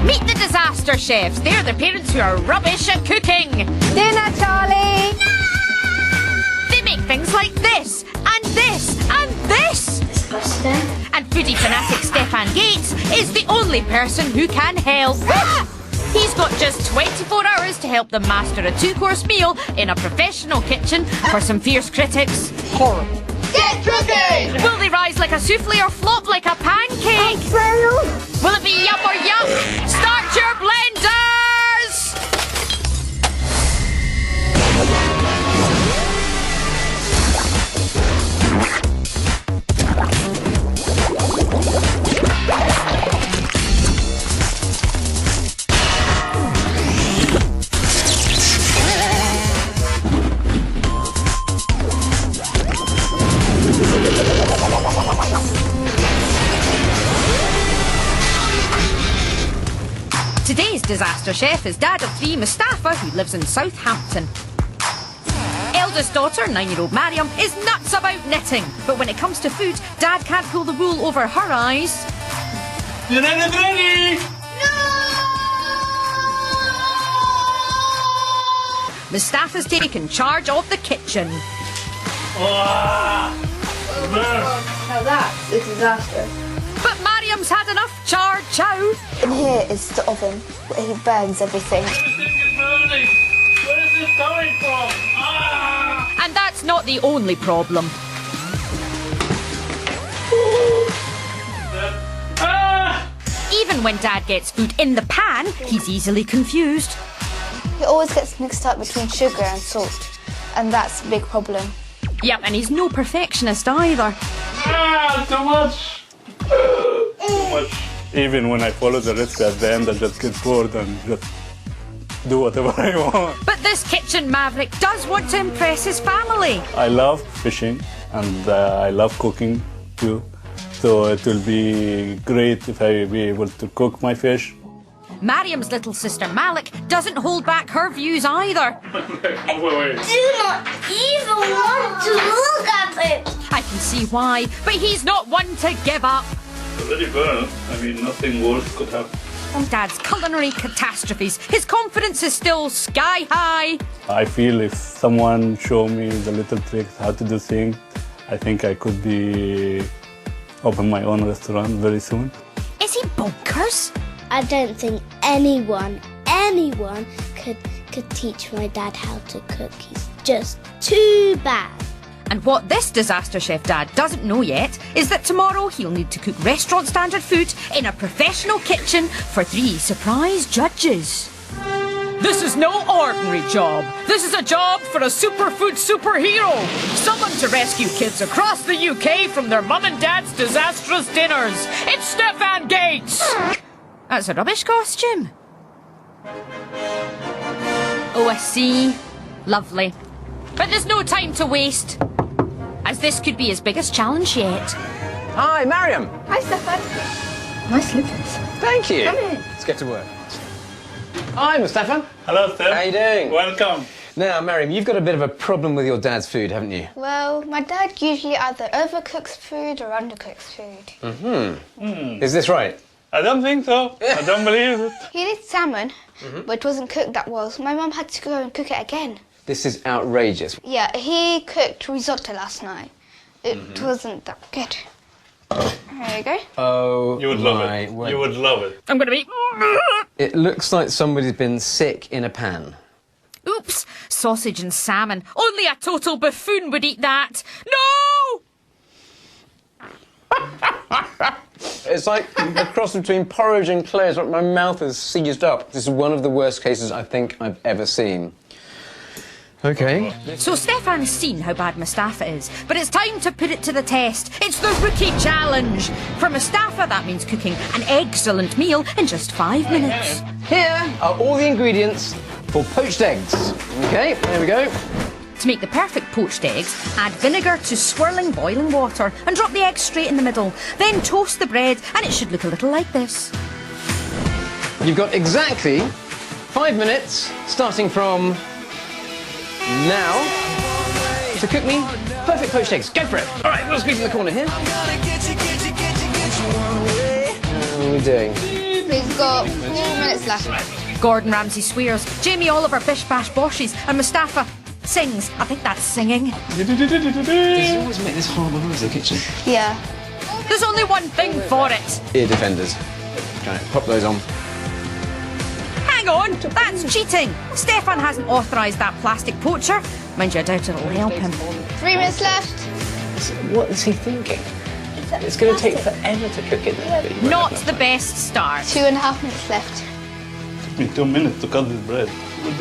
Meet the disaster chefs. They're the parents who are rubbish at cooking. Dinner, Charlie! They make things like this, and this, and this. Disgusting. And foodie fanatic Stefan Gates is the only person who can help. He's got just 24 hours to help them master a 2-course meal in a professional kitchen for some fierce critics. Horrible. Get cooking! Will they rise like a souffle or flop like a pancake? Will it be yum or yum? Start your blenders! Today's disaster chef is dad of 3, Mustafa, who lives in Southampton. Eldest daughter, 9-year-old Mariam, is nuts about knitting. But when it comes to food, dad can't pull the wool over her eyes. Dinner is ready! Mustafa's taken charge of the kitchen. Ah, Now that's a disaster. But Mariam's had enough charred chow. In here is the oven, where he burns everything. Everything is burning! Where is this coming from? Ah! And that's not the only problem. Ah! Even when dad gets food in the pan, he's easily confused. He always gets mixed up between sugar and salt, and that's a big problem. Yep, and he's no perfectionist either. Ah, too much! Too much. Even when I follow the recipe at the end, I just get bored and just do whatever I want. But this kitchen maverick does want to impress his family. I love fishing and I love cooking too. So it will be great if I be able to cook my fish. Mariam's little sister Malik doesn't hold back her views either. Wait. Do not even want to look at it. I can see why, but he's not one to give up. Already burned. I mean, nothing worse could happen. Dad's culinary catastrophes. His confidence is still sky high. I feel if someone show me the little tricks how to do things, I think I could be open my own restaurant very soon. Is he bonkers? I don't think anyone could teach my dad how to cook. He's just too bad. And what this disaster chef dad doesn't know yet is that tomorrow he'll need to cook restaurant standard food in a professional kitchen for 3 surprise judges. This is no ordinary job. This is a job for a superfood superhero. Someone to rescue kids across the UK from their mum and dad's disastrous dinners. It's Stefan Gates. That's a rubbish costume. Oh, I see. Lovely. But there's no time to waste, as this could be his biggest challenge yet. Hi, Mariam. Hi, Stefan. Nice slippers. Thank you. Come in. Let's get to work. Hi, Mustafa. Hello, Steph. How you doing? Welcome. Now, Mariam, you've got a bit of a problem with your dad's food, haven't you? Well, my dad usually either overcooks food or undercooks food. Is this right? I don't think so. I don't believe it. He did salmon, but it wasn't cooked that well, so my mum had to go and cook it again. This is outrageous. Yeah, he cooked risotto last night. It wasn't that good. There you go. Oh, You would love my it. word. You would love it. I'm gonna be... It looks like somebody's been sick in a pan. Oops, sausage and salmon. Only a total buffoon would eat that. No! It's like a cross between porridge and clay. It's like my mouth is seized up. This is one of the worst cases I think I've ever seen. Okay. So Stefan's seen how bad Mustafa is, but it's time to put it to the test. It's the rookie challenge. For Mustafa, that means cooking an excellent meal in just 5 minutes. Here are all the ingredients for poached eggs. Okay, there we go. To make the perfect poached eggs, add vinegar to swirling boiling water and drop the eggs straight in the middle. Then toast the bread and it should look a little like this. You've got exactly 5 minutes, starting from now, to cook me perfect poached eggs. Go for it. All right, we'll squeeze in the corner here. How are we doing? got 4 minutes left. Gordon Ramsay swears, Jamie Oliver bish bash boshes, and Mustafa sings. I think that's singing. Does he always make this horrible noise in the kitchen? Yeah. There's only one thing for it. Ear defenders. Right, pop those on. Hang on, that's cheating. Stefan hasn't authorised that plastic poacher. Mind you, I doubt it'll help him. 3 minutes left. What is he thinking? It's going to take forever to cook it. Not the best start. 2.5 minutes left. Took me 2 minutes to cut this bread.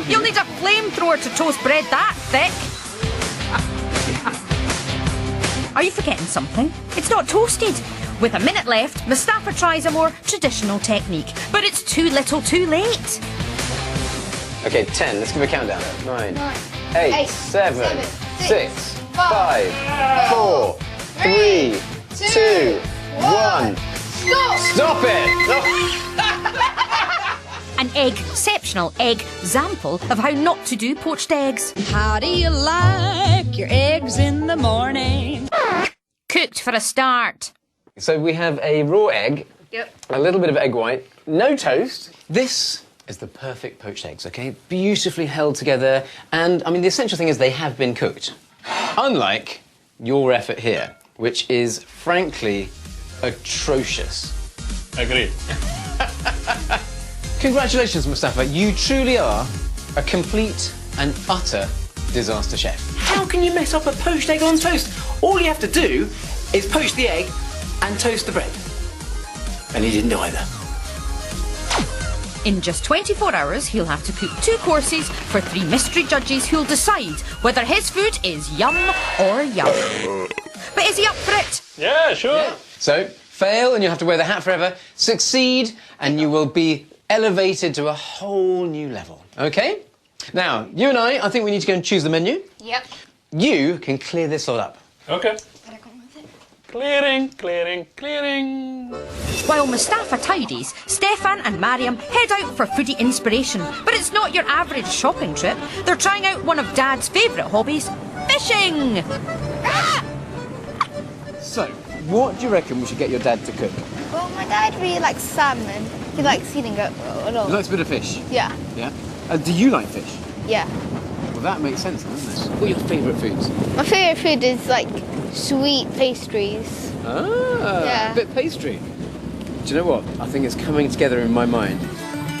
You'll need a flamethrower to toast bread that thick. Are you forgetting something? It's not toasted. With a minute left, Mustafa tries a more traditional technique, but it's too little too late. Okay, 10. Let's give a countdown. 9, 8, 8, 7, 6, 5, 4, 3, 2, 1. Stop it! An exceptional example of how not to do poached eggs. How do you like your eggs in the morning? Cooked for a start. So we have a raw egg, a little bit of egg white, no toast. This is the perfect poached eggs, okay? Beautifully held together. And, I mean, the essential thing is they have been cooked. Unlike your effort here, which is, frankly, atrocious. Agreed. Congratulations, Mustafa. You truly are a complete and utter disaster chef. How can you mess up a poached egg on toast? All you have to do is poach the egg and toast the bread. And he didn't do either. In just 24 hours, he'll have to cook 2 courses for 3 mystery judges who'll decide whether his food is yum or yum. But is he up for it? Yeah, sure. Yeah. So, fail and you have to wear the hat forever. Succeed and you will be elevated to a whole new level. Okay? Now, you and I think we need to go and choose the menu. Yep. You can clear this lot up. Okay. Clearing, clearing, clearing. While Mustafa tidies, Stefan and Mariam head out for foodie inspiration. But it's not your average shopping trip. They're trying out one of Dad's favourite hobbies, fishing. So, what do you reckon we should get your dad to cook? Well, my dad really likes salmon. He likes eating it a lot. He likes a bit of fish. Yeah. Yeah? Do you like fish? Yeah. Well, that makes sense, doesn't it? What are your favourite foods? My favourite food is like sweet pastries. Ah, Yeah. a bit pastry. Do you know what? I think it's coming together in my mind.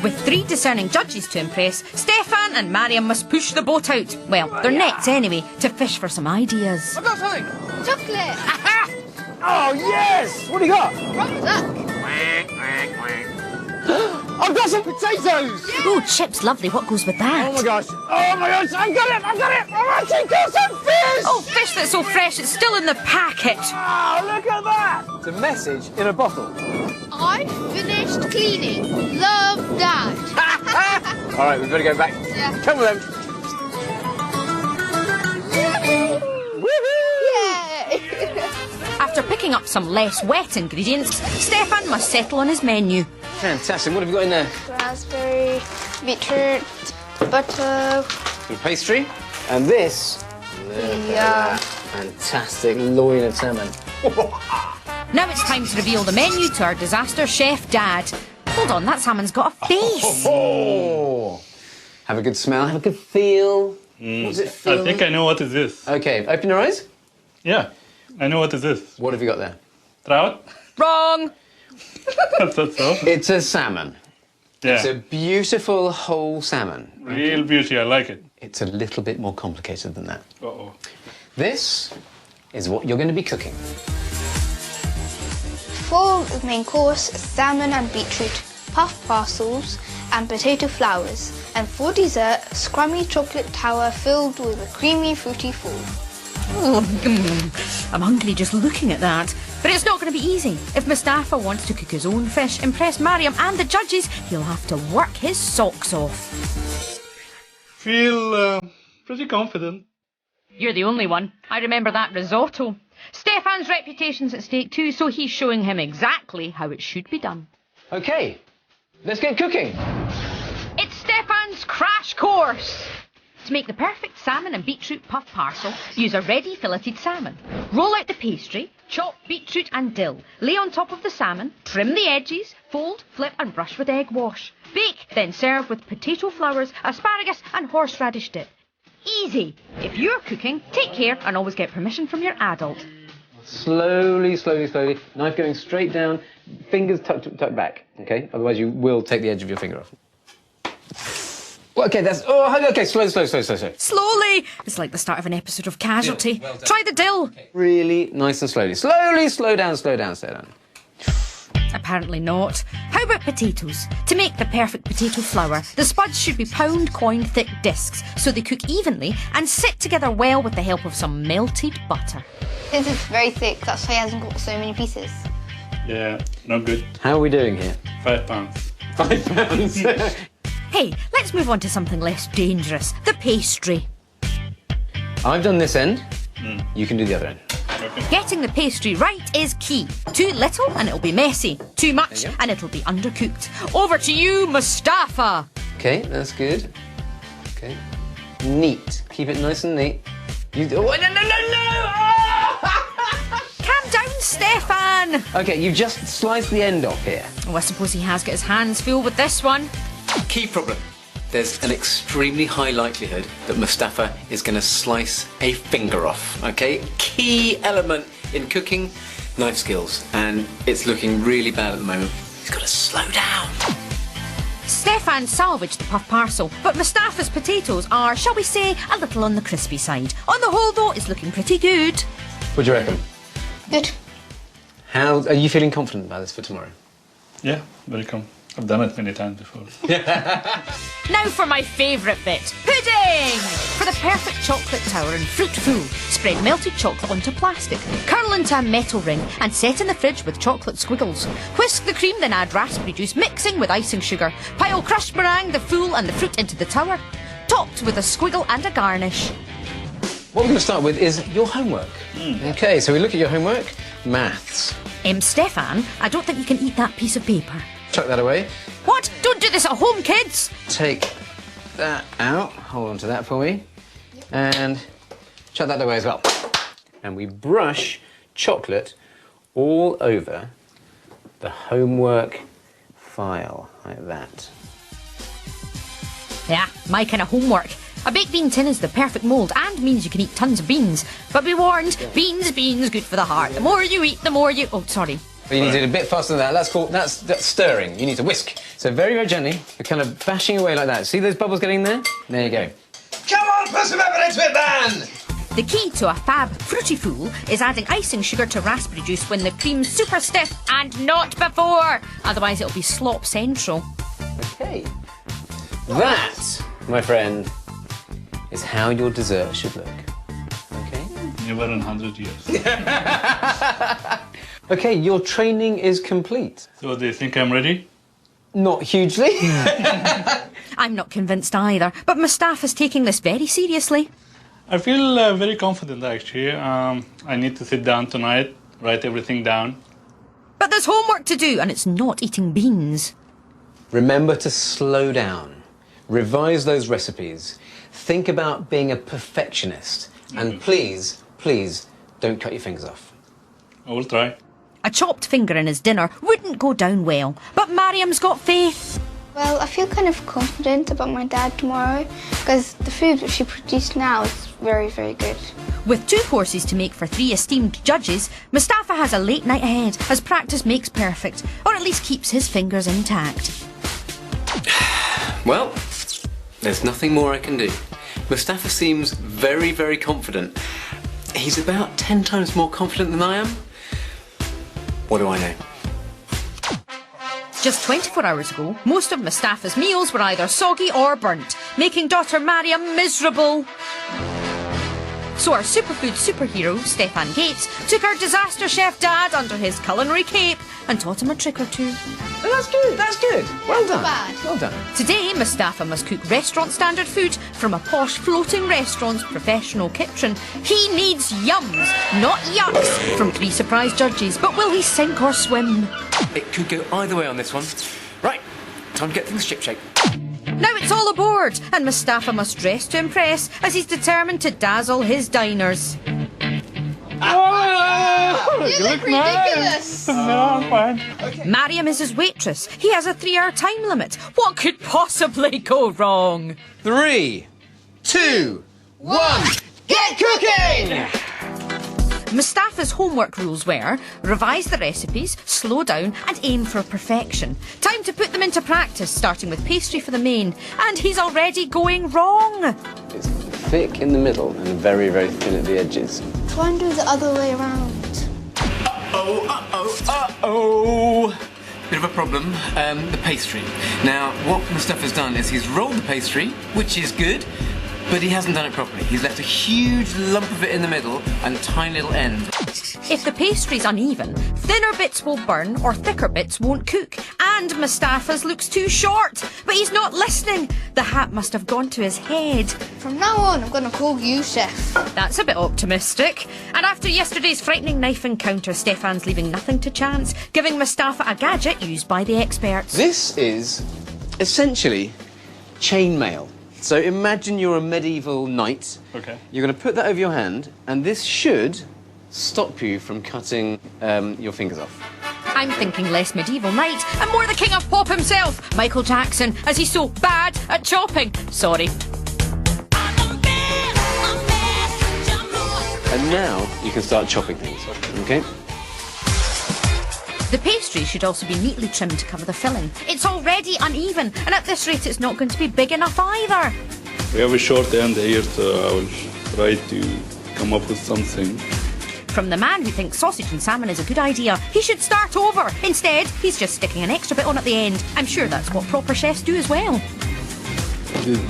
With 3 discerning judges to impress, Stefan and Mariam must push the boat out. Well, their nets anyway, to fish for some ideas. I've got something! Chocolate. Oh, yes! What do you got? From duck. I've got some potatoes! Oh, chips, lovely. What goes with that? Oh my gosh! Oh my gosh! I got it! I got it! I've actually got some fish! Oh, fish that's so fresh it's still in the packet. Oh, look at that! It's a message in a bottle. I finished cleaning. Love, Dad. All right, we better go back. Yeah. Come on then. Yay! After picking up some less wet ingredients, Stefan must settle on his menu. Fantastic. What have you got in there? Raspberry, beetroot, butter. Some pastry. And this. Yeah. Fantastic loin of salmon. Now it's time to reveal the menu to our disaster chef Dad. Hold on, that salmon's got a face. Oh! Have a good smell. Have a good feel. What does it feel? I think I know what is this. Okay, open your eyes. Yeah, I know what is this. What have you got there? Trout? Wrong. That's so. It's a salmon. It's a Yeah, beautiful whole salmon. real beauty. I like it. It's a little bit more complicated than that. Uh-oh. This is what you're going to be cooking. For the main course, salmon and beetroot, puff parcels, and potato flowers. And for dessert, scrummy chocolate tower filled with a creamy fruity fool. I'm hungry just looking at that. But it's not going to be easy. If Mustafa wants to cook his own fish, impress Mariam and the judges, he'll have to work his socks off. Feel pretty confident. You're the only one. I remember that risotto. Stefan's reputation's at stake too, so he's showing him exactly how it should be done. Okay, let's get cooking. It's Stefan's crash course. To make the perfect salmon and beetroot puff parcel, use a ready filleted salmon. Roll out the pastry, chop beetroot and dill. Lay on top of the salmon, trim the edges, fold, flip and brush with egg wash. Bake, then serve with potato flowers, asparagus and horseradish dip. Easy. If you're cooking, take care and always get permission from your adult. Slowly, slowly, slowly. Knife going straight down, fingers tucked back, okay? Otherwise you will take the edge of your finger off. Well, okay, that's... Oh, okay, slow. Slowly! It's like the start of an episode of Casualty. Yeah, well done. Try the dill. Okay. Really nice and slowly. Slowly, slow down. Apparently not. How about potatoes? To make the perfect potato flour, the spuds should be pound-coin thick discs so they cook evenly and sit together well with the help of some melted butter. This is very thick, that's why he hasn't got so many pieces. Yeah, not good. How are we doing here? 5 pounds. 5 pounds. Hey, let's move on to something less dangerous. The pastry. I've done this end. You can do the other end. Okay. Getting the pastry right is key. Too little and it'll be messy. Too much There you go. and it'll be undercooked. Over to you, Mustafa. Okay, that's good. Okay. Neat. Keep it nice and neat. You... Oh, no! Calm down, Stefan. Okay, you've just sliced the end off here. Oh, I suppose he has got his hands full with this one. Key problem. There's an extremely high likelihood that Mustafa is going to slice a finger off, okay? Key element in cooking, knife skills. And it's looking really bad at the moment. He's got to slow down. Stefan salvaged the puff parcel, but Mustafa's potatoes are, shall we say, a little on the crispy side. On the whole, though, it's looking pretty good. What do you reckon? Good. How are you feeling confident about this for tomorrow? Yeah, welcome. I've done it many times before. Now for my favourite bit, pudding! For the perfect chocolate tower and fruit fool, spread melted chocolate onto plastic, curl into a metal ring and set in the fridge with chocolate squiggles. Whisk the cream, then add raspberry juice, mixing with icing sugar. Pile crushed meringue, the fool and the fruit into the tower, topped with a squiggle and a garnish. What we're going to start with is your homework. Okay, so we look at your homework. Maths. Stefan, I don't think you can eat that piece of paper. Chuck that away. What? Don't do this at home, kids! Take that out. Hold on to that for me. And chuck that away as well. And we brush chocolate all over the homework file, like that. Yeah, my kind of homework. A baked bean tin is the perfect mould and means you can eat tons of beans. But be warned, beans, good for the heart. The more you eat, the more you... Oh, sorry. But you need to do it a bit faster than that. That's stirring. You need to whisk. So very, very gently. You're kind of bashing away like that. See those bubbles getting there? There you go. Come on, put some effort into it, man! The key to a fab fruity fool is adding icing sugar to raspberry juice when the cream's super stiff and not before. Otherwise it'll be slop central. Okay. That, my friend, is how your dessert should look. Okay? Never in 100 years. Okay, your training is complete. So do you think I'm ready? Not hugely. I'm not convinced either, but Mustafa's taking this very seriously. I feel very confident actually. I need to sit down tonight, write everything down. But there's homework to do and it's not eating beans. Remember to slow down. Revise those recipes. Think about being a perfectionist. And please, please, don't cut your fingers off. I will try. A chopped finger in his dinner wouldn't go down well, but Mariam's got faith. Well, I feel kind of confident about my dad tomorrow because the food that she produced now is very, very good. With 2 courses to make for 3 esteemed judges, Mustafa has a late night ahead as practice makes perfect, or at least keeps his fingers intact. Well, there's nothing more I can do. Mustafa seems very, very confident. He's about 10 times more confident than I am. What do I know? Just 24 hours ago, most of Mustafa's meals were either soggy or burnt, making daughter Mariam miserable. So our superfood superhero, Stefan Gates, took our disaster chef dad under his culinary cape and taught him a trick or two. Oh, that's good. Well done. bad. Well done. Today, Mustafa must cook restaurant standard food from a posh floating restaurant's professional kitchen. He needs yums, not yucks, from 3 surprise judges. But will he sink or swim? It could go either way on this one. Right, time to get things shipshape. Now it's all aboard, and Mustafa must dress to impress as he's determined to dazzle his diners. You look ridiculous. nice. No, I'm fine. Mariam is his waitress. He has a 3-hour time limit. What could possibly go wrong? 3, 2, 1, get cooking! Mustafa's homework rules were revise the recipes, slow down and aim for perfection. Time to put them into practice, starting with pastry for the main. And he's already going wrong. It's thick in the middle and very, very thin at the edges. Try and do the other way around. Uh-oh. Bit of a problem, the pastry. Now, what Mustafa's done is he's rolled the pastry, which is good, but he hasn't done it properly. He's left a huge lump of it in the middle and a tiny little end. If the pastry's uneven, thinner bits will burn or thicker bits won't cook. And Mustafa's looks too short. But he's not listening. The hat must have gone to his head. From now on, I'm going to call you Chef. That's a bit optimistic. And after yesterday's frightening knife encounter, Stefan's leaving nothing to chance, giving Mustafa a gadget used by the experts. This is essentially chainmail. So imagine you're a medieval knight. Okay. You're going to put that over your hand, and this should stop you from cutting your fingers off. I'm thinking less medieval knight and more the king of pop himself, Michael Jackson, as he's so bad at chopping. Sorry. And now you can start chopping things, okay? The pastry should also be neatly trimmed to cover the filling. It's already uneven, and at this rate it's not going to be big enough either. We have a short end here, so I will try to come up with something. From the man who thinks sausage and salmon is a good idea, he should start over. Instead, he's just sticking an extra bit on at the end. I'm sure that's what proper chefs do as well.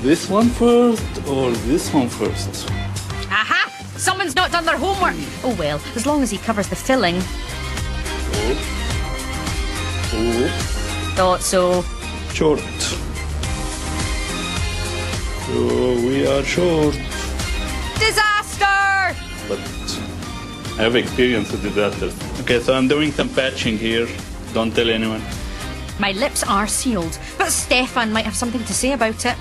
This one first or this one first? Aha! Someone's not done their homework. Oh well, as long as he covers the filling. Thought so. Short. So we are short. Disaster! But I have experience with disasters. Okay, so I'm doing some patching here. Don't tell anyone. My lips are sealed, but Stefan might have something to say about it.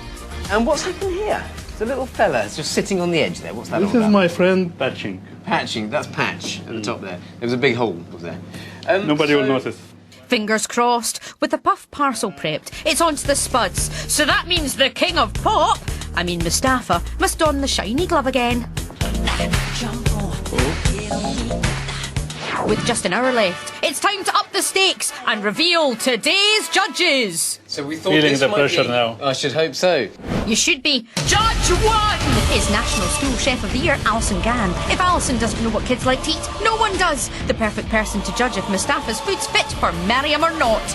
And what's happened here? It's a little fella just sitting on the edge there. What's that This all is about? my friend patching. Patching, that's patch at the top there. There was a big hole, was there? Nobody will notice. Fingers crossed. With the puff parcel prepped, it's onto the spuds. So that means the king of pop, Mustafa, must don the shiny glove again. With just an hour left, it's time to up the stakes and reveal today's judges. So we thought Feeling this the might pressure be... now. I should hope so. You should be. Judge 1 is National School Chef of the Year, Alison Gann. If Alison doesn't know what kids like to eat, no one does. The perfect person to judge if Mustafa's food's fit for Mariam or not.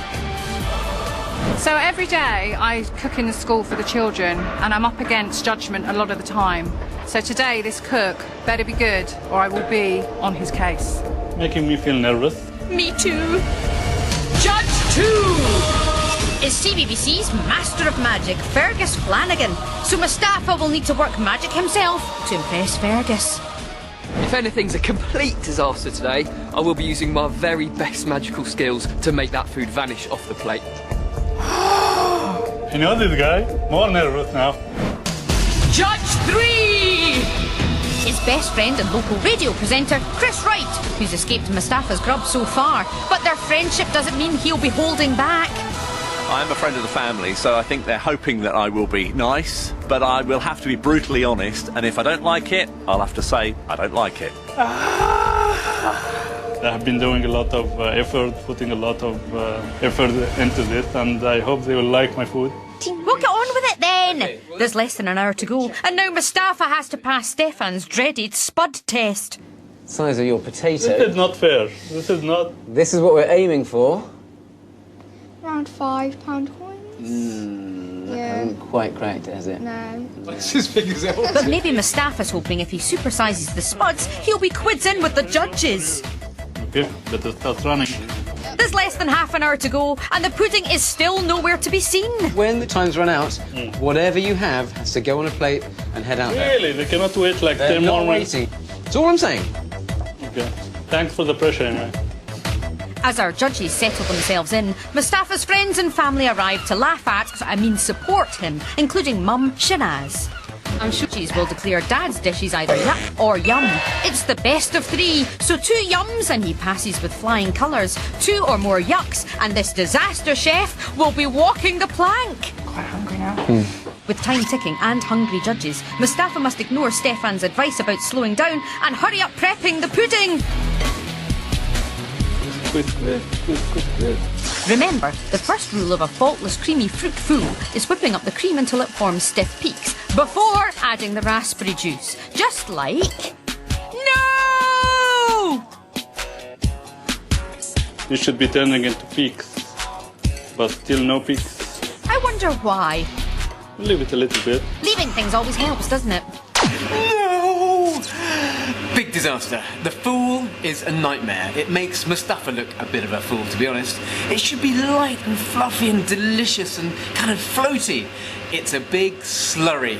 So every day I cook in the school for the children and I'm up against judgment a lot of the time. So today this cook better be good or I will be on his case. Making me feel nervous. Me too. Judge 2 is CBBC's Master of Magic, Fergus Flanagan. So Mustafa will need to work magic himself to impress Fergus. If anything's a complete disaster today, I will be using my very best magical skills to make that food vanish off the plate. You know this guy? More nervous now. Judge 3 is best friend and local radio presenter Chris Wright, who's escaped Mustafa's grub so far. But their friendship doesn't mean he'll be holding back. I'm a friend of the family, so I think they're hoping that I will be nice, but I will have to be brutally honest, and if I don't like it, I'll have to say I don't like it. I have been doing a lot of effort, putting a lot of effort into this, and I hope they will like my food. We'll get on with it then. There's less than an hour to go, and now Mustafa has to pass Stefan's dreaded spud test. Size of your potato. This is not fair. This is not... This is what we're aiming for. Around £5 coins. That hasn't quite cracked it, has it? No. It's as big as it was. But maybe Mustafa's hoping if he supersises the spuds, he'll be quids in with the judges. Okay, better start running. There's less than half an hour to go, and the pudding is still nowhere to be seen. When the time's run out, whatever you have has to go on a plate and head out there. Really? They cannot wait like They're 10 more not minutes? waiting. That's all I'm saying. Okay. Thanks for the pressure anyway. As our judges settle themselves in, Mustafa's friends and family arrive to laugh at, support him, including Mum Shanaz. I'm sure cheese will declare Dad's dishes either yuck or yum. It's the best of three, so 2 yums and he passes with flying colours. 2 or more yucks and this disaster chef will be walking the plank. Quite hungry now. With time ticking and hungry judges, Mustafa must ignore Stefan's advice about slowing down and hurry up prepping the pudding. Remember, the first rule of a faultless creamy fruit fool is whipping up the cream until it forms stiff peaks before adding the raspberry juice. Just like... No! This should be turning into peaks, but still no peaks. I wonder why. Leave it a little bit. Leaving things always helps, doesn't it? No! Big disaster. The fool is a nightmare. It makes Mustafa look a bit of a fool, to be honest. It should be light and fluffy and delicious and kind of floaty. It's a big slurry.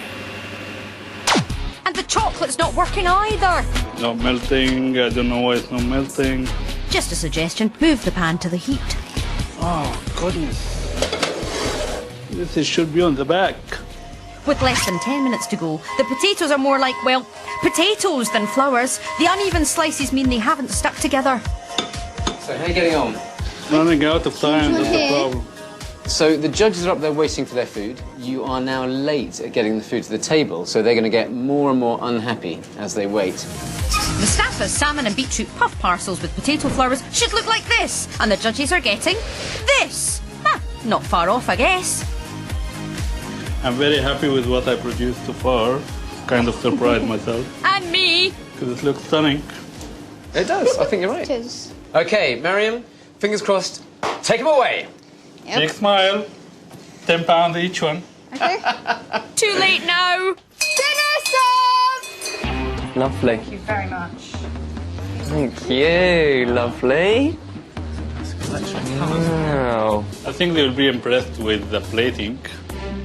And the chocolate's not working either. Not melting. I don't know why it's not melting. Just a suggestion, move the pan to the heat. Oh, goodness. This should be on the back. With less than 10 minutes to go, the potatoes are more like, well, potatoes than flowers. The uneven slices mean they haven't stuck together. So how are you getting on? Running out of time, that's the problem. So the judges are up there waiting for their food. You are now late at getting the food to the table, so they're going to get more and more unhappy as they wait. Mustafa's salmon and beetroot puff parcels with potato flowers should look like this, and the judges are getting this. Not far off, I guess. I'm very happy with what I produced so far. Kind of surprised myself. And me. Because it looks stunning. It does, I think you're right. It is. OK, Mariam, fingers crossed, take them away. Yep. Big smile. £10 each one. Okay. Too late now. Dinner served! Lovely. Thank you very much. Thank you, lovely. Wow. I think they'll be impressed with the plating.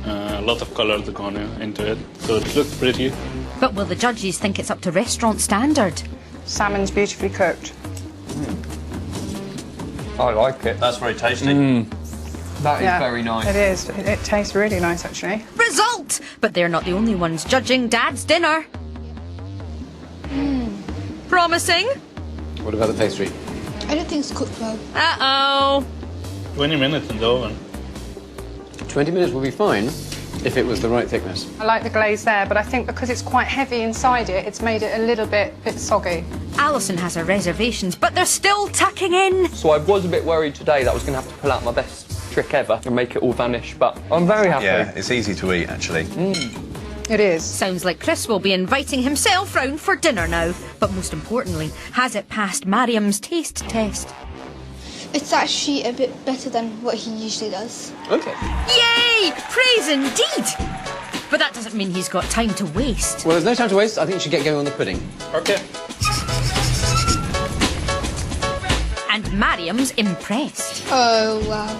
A lot of colours are gone into it, so it looks pretty. But will the judges think it's up to restaurant standard? Salmon's beautifully cooked. I like it. That's very tasty. That is very nice. It is. It tastes really nice, actually. Result! But they're not the only ones judging Dad's dinner. Promising? What about the pastry? I don't think it's cooked well. Uh-oh. 20 minutes in the oven. 20 minutes will be fine if it was the right thickness. I like the glaze there, but I think because it's quite heavy inside it, it's made it a little bit soggy. Alison has her reservations, but they're still tucking in. So I was a bit worried today that I was going to have to pull out my best trick ever and make it all vanish, but I'm very happy. Yeah, it's easy to eat, actually. It is. Sounds like Chris will be inviting himself round for dinner now. But most importantly, has it passed Mariam's taste test? It's actually a bit better than what he usually does. OK. Yay! Praise indeed! But that doesn't mean he's got time to waste. Well, there's no time to waste. I think you should get going on the pudding. Okay. And Mariam's impressed. Oh, wow.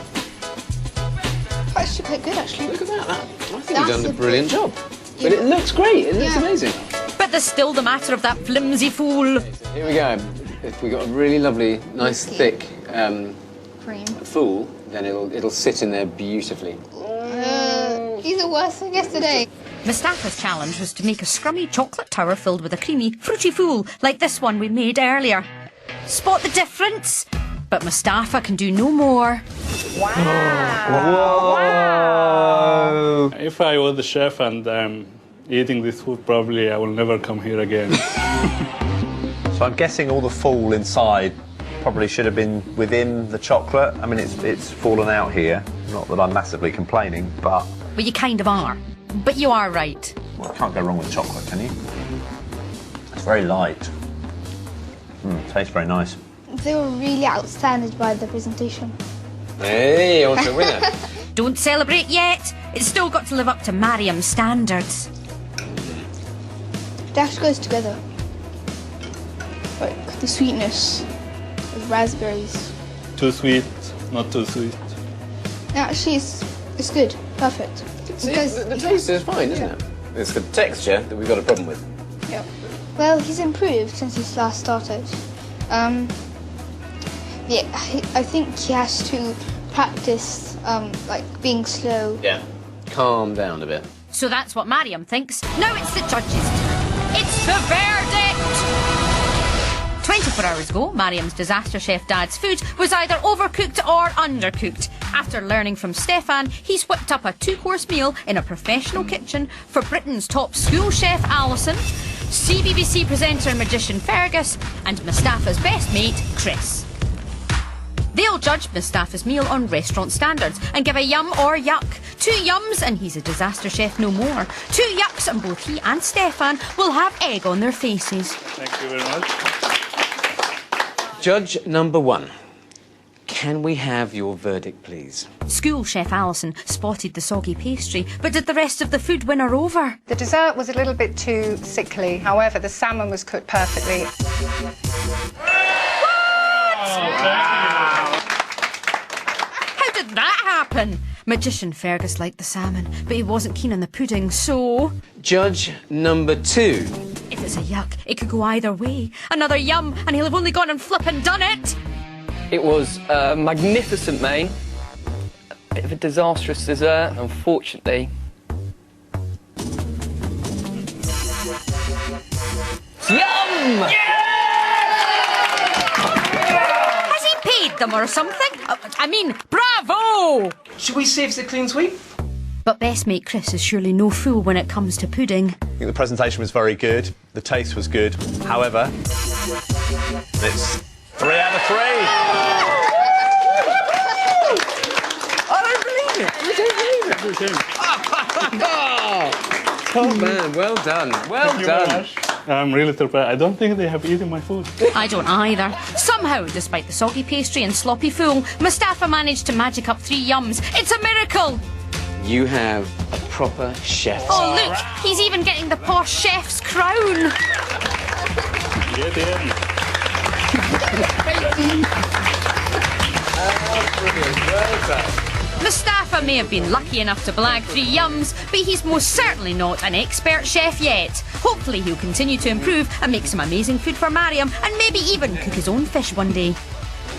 That's actually quite good, actually. Look at that. I think That's you've done a a brilliant job. But it looks great. It looks amazing. But there's still the matter of that flimsy fool. So here we go. If we got a really lovely, nice, thick Cream. fool, then it'll sit in there beautifully. These are worse than yesterday. Mustafa's challenge was to make a scrummy chocolate tower filled with a creamy, fruity fool like this one we made earlier. Spot the difference? But Mustafa can do no more. Whoa! If I was the chef and I'm eating this food, probably I will never come here again. So I'm guessing all the fool inside probably should have been within the chocolate. I mean, it's fallen out here. Not that I'm massively complaining, but... Well, you kind of are. But you are right. Well, can't go wrong with chocolate, can you? It's very light. Tastes very nice. They were really outstanding by the presentation. Hey, on to a winner. Don't celebrate yet. It's still got to live up to Mariam's standards. It actually goes together. Like the sweetness with raspberries. Too sweet, not too sweet. Actually, it's good. Perfect. See, the taste is fine, isn't it? It's the texture that we've got a problem with. Yeah. Well, he's improved since he's last started. Yeah, I think he has to practice, like, being slow. Yeah. Calm down a bit. So that's what Mariam thinks. Now it's the judges' turn. It's the verdict! 24 hours ago, Mariam's Disaster Chef dad's food was either overcooked or undercooked. After learning from Stefan, he's whipped up a 2-course meal in a professional kitchen for Britain's top school chef Alison, CBBC presenter and magician Fergus, and Mustafa's best mate, Chris. They'll judge Mustafa's meal on restaurant standards and give a yum or yuck. 2 yums and he's a disaster chef no more. 2 yucks and both he and Stefan will have egg on their faces. Thank you very much. Judge number 1. Can we have your verdict, please? School chef Alison spotted the soggy pastry, but did the rest of the food win her over? The dessert was a little bit too sickly. However, the salmon was cooked perfectly. How did that happen? Magician Fergus liked the salmon, but he wasn't keen on the pudding, so... Judge number 2. If it's a yuck, it could go either way. Another yum, and he'll have only gone and flippin' done it. It was a magnificent main. A bit of a disastrous dessert, unfortunately. Yum! Has he paid them or something? I mean, bravo! Should we see if it's a clean sweep? But best mate Chris is surely no fool when it comes to pudding. I think the presentation was very good. The taste was good. However, it's 3 out of 3. I don't believe it. You don't believe it. Oh man, well done. Well done. I'm really surprised. I don't think they have eaten my food. I don't either. Somehow, despite the soggy pastry and sloppy fool, Mustafa managed to magic up 3 yums. It's a miracle! You have a proper chef. Oh, look! He's even getting the posh chef's crown! Get in. Brilliant. Well done. Mustafa may have been lucky enough to blag 3 yums, but he's most certainly not an expert chef yet. Hopefully he'll continue to improve and make some amazing food for Mariam, and maybe even cook his own fish one day.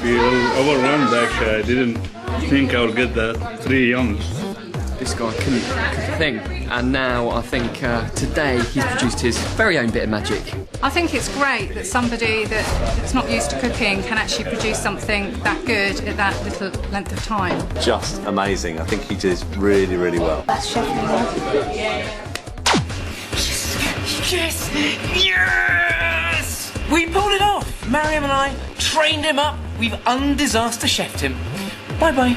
We were overrun actually. I didn't think I would get that 3 yums. This guy couldn't cook a thing, and now I think today he's produced his very own bit of magic. I think it's great that somebody that's not used to cooking can actually produce something that good at that little length of time. Just amazing. I think he did really, really well. Best chef in the world. Yes! Yes! We pulled it off. Mariam and I trained him up. We've undisaster chefed him. Bye-bye.